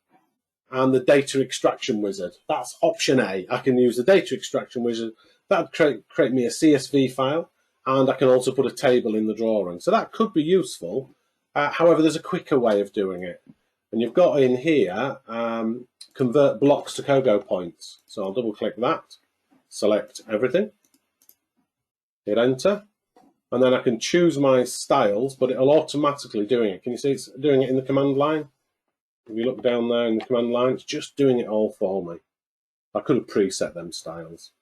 and the data extraction wizard. That's option A. I can use the data extraction wizard. That would create me a CSV file, and I can also put a table in the drawing. So that could be useful. However, there's a quicker way of doing it. And you've got in here, convert blocks to Kogo points. So I'll double click that, select everything, hit enter, and then I can choose my styles, but it'll automatically doing it. Can you see it's doing it in the command line? If you look down there in the command line, it's just doing it all for me. I could have preset them styles.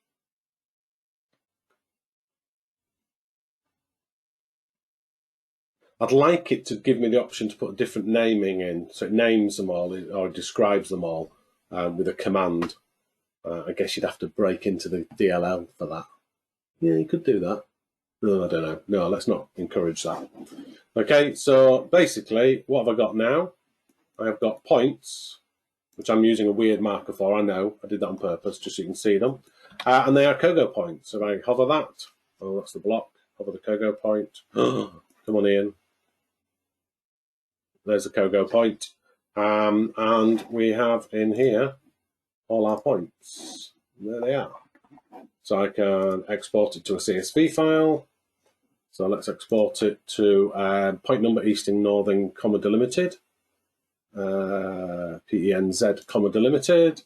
I'd like it to give me the option to put different naming in, so it names them all or describes them all with a command. I guess you'd have to break into the DLL for that. Yeah, you could do that. No, I don't know. No, let's not encourage that. Okay, so basically, what have I got now? I've got points, which I'm using a weird marker for. I know, I did that on purpose, just so you can see them. And they are Kogo points. So if I hover that, oh, that's the block. Hover the Kogo point. Come on, Ian. There's the Kogo point. And we have in here all our points. There they are. So I can export it to a CSV file. So let's export it to point number easting northing comma delimited. PENZ comma delimited.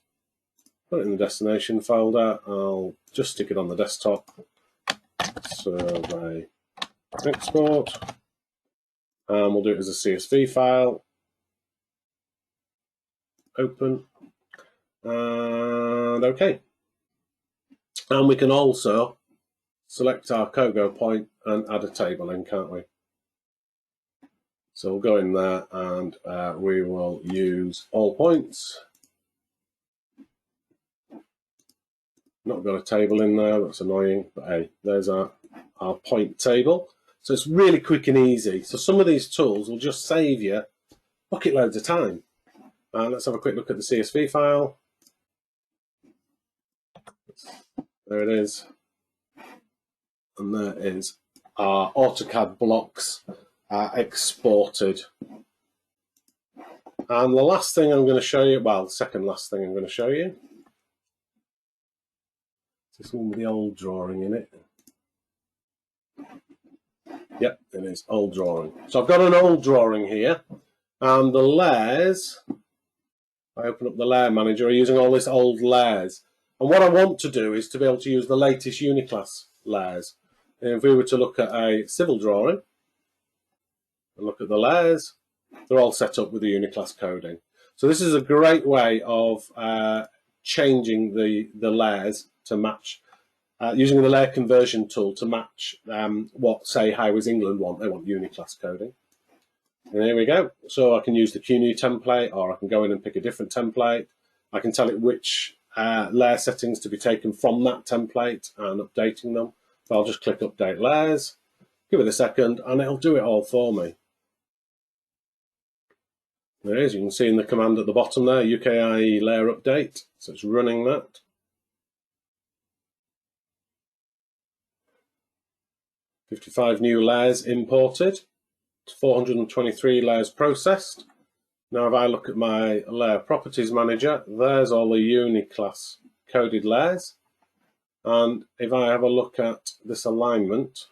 Put it in the destination folder. I'll just stick it on the desktop. Survey export. And we'll do it as a CSV file. Open. And OK. And we can also select our Kogo point and add a table in, can't we? So we'll go in there and we will use all points. Not got a table in there, that's annoying, but hey, there's our point table. So it's really quick and easy. So some of these tools will just save you bucket loads of time. Let's have a quick look at the CSV file. There it is. And there is our AutoCAD blocks exported. And the last thing I'm going to show you, well, the second last thing I'm going to show you, this one with the old drawing in it. Yep, it is old drawing. So I've got an old drawing here, and the layers, I open up the layer manager, are using all this old layers. And what I want to do is to be able to use the latest Uniclass layers. And if we were to look at a civil drawing, and look at the layers, they're all set up with the Uniclass coding. So this is a great way of changing the layers to match, using the layer conversion tool to match what, say, Highways England want. They want Uniclass coding. And here we go. So I can use the QNew template, or I can go in and pick a different template. I can tell it which layer settings to be taken from that template and updating them. So I'll just click Update Layers, give it a second, and it'll do it all for me. There it is. You can see in the command at the bottom there, UKIE layer update. So it's running that. "55 new layers imported, 423 layers processed." Now if I look at my layer properties manager, there's all the Uniclass coded layers. And if I have a look at this alignment,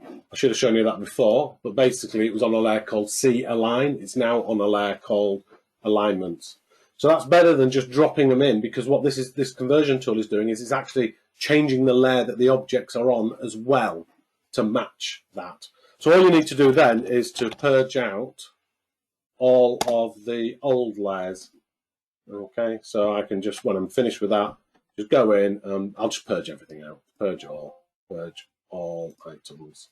I should have shown you that before, but basically it was on a layer called C Align. It's now on a layer called Alignments. So that's better than just dropping them in, because what this conversion tool is doing is it's actually changing the layer that the objects are on as well to match that. So all you need to do then is to purge out all of the old layers. Okay, so I can just, when I'm finished with that, just go in and I'll just purge everything out. Purge all items.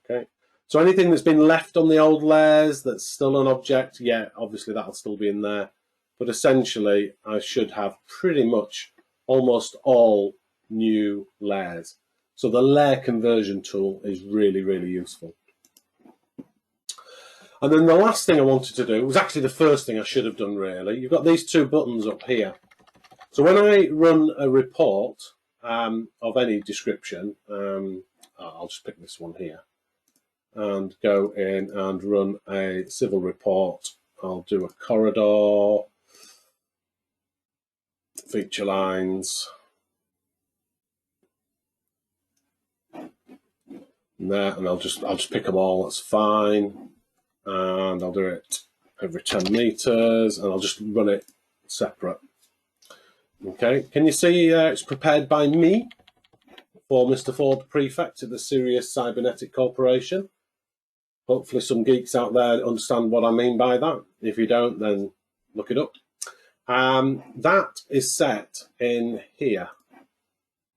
Okay, so anything that's been left on the old layers that's still an object, yeah, obviously that'll still be in there. But essentially, I should have pretty much almost all new layers. So the layer conversion tool is really, really useful. And then the last thing I wanted to do was actually the first thing I should have done, really. You've got these two buttons up here. So when I run a report of any description, I'll just pick this one here and go in and run a civil report. I'll do a corridor, feature lines, and there, and I'll just pick them all. That's fine. And I'll do it every 10 meters, and I'll just run it separate. Okay, can you see it's prepared by me for Mr. Ford Prefect at the Sirius Cybernetic Corporation. Hopefully some geeks out there understand what I mean by that. If you don't, then look it up. That is set in here,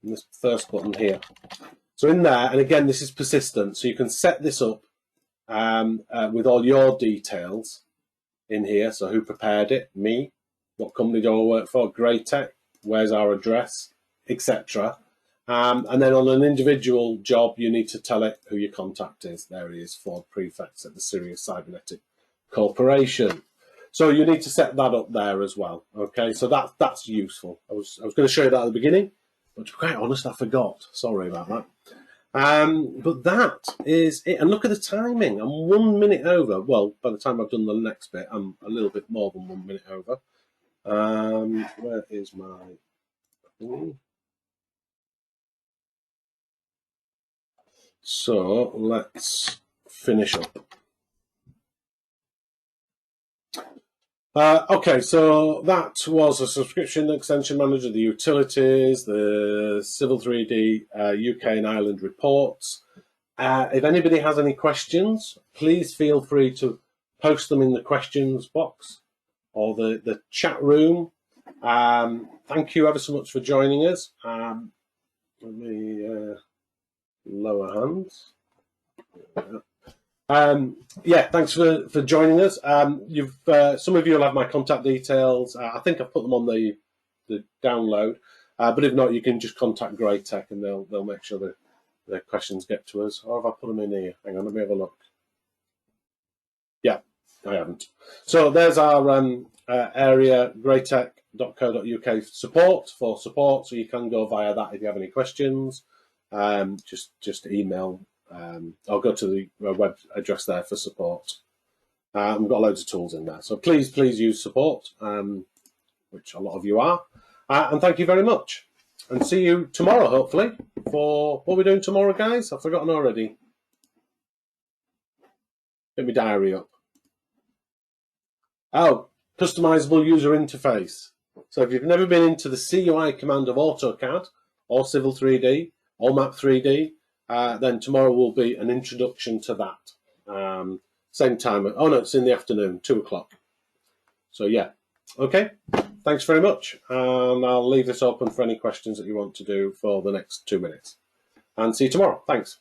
in this first button here. So in there, and again, this is persistent, so you can set this up with all your details, in here. So who prepared it? Me. What company do I work for? Graitec. Where's our address? Etc. And then on an individual job, you need to tell it who your contact is. There he is, Ford Prefects at the Sirius Cybernetic Corporation. So you need to set that up there as well. Okay, so that's useful. I was going to show you that at the beginning, but to be quite honest, I forgot. Sorry about that. But that is it. And look at the timing. I'm 1 minute over. Well, by the time I've done the next bit, I'm a little bit more than 1 minute over. Where is my... So let's finish up. Okay, so that was a subscription extension manager, the utilities, the Civil 3D UK and Ireland reports. If anybody has any questions, please feel free to post them in the questions box or the chat room. Thank you ever so much for joining us. Let me lower hands. Yeah, thanks for joining us. Some of you will have my contact details. I think I've put them on the download, but if not, you can just contact Graitec and they'll make sure that the questions get to us. Or have I put them in here? Hang on, let me have a look. Yeah, I haven't. So there's our area, graitec.co.uk support for support. So you can go via that if you have any questions. Just email. I'll go to the web address there for support. We've got loads of tools in there. So please use support, which a lot of you are. And thank you very much. And see you tomorrow, hopefully, for what we're doing tomorrow, guys. I've forgotten already. Get my diary up. Oh, customizable user interface. So if you've never been into the CUI command of AutoCAD or Civil 3D or Map 3D, then tomorrow will be an introduction to that. Same time. Oh, no, it's in the afternoon, 2 o'clock. So, yeah. Okay. Thanks very much. And I'll leave this open for any questions that you want to do for the next 2 minutes. And see you tomorrow. Thanks.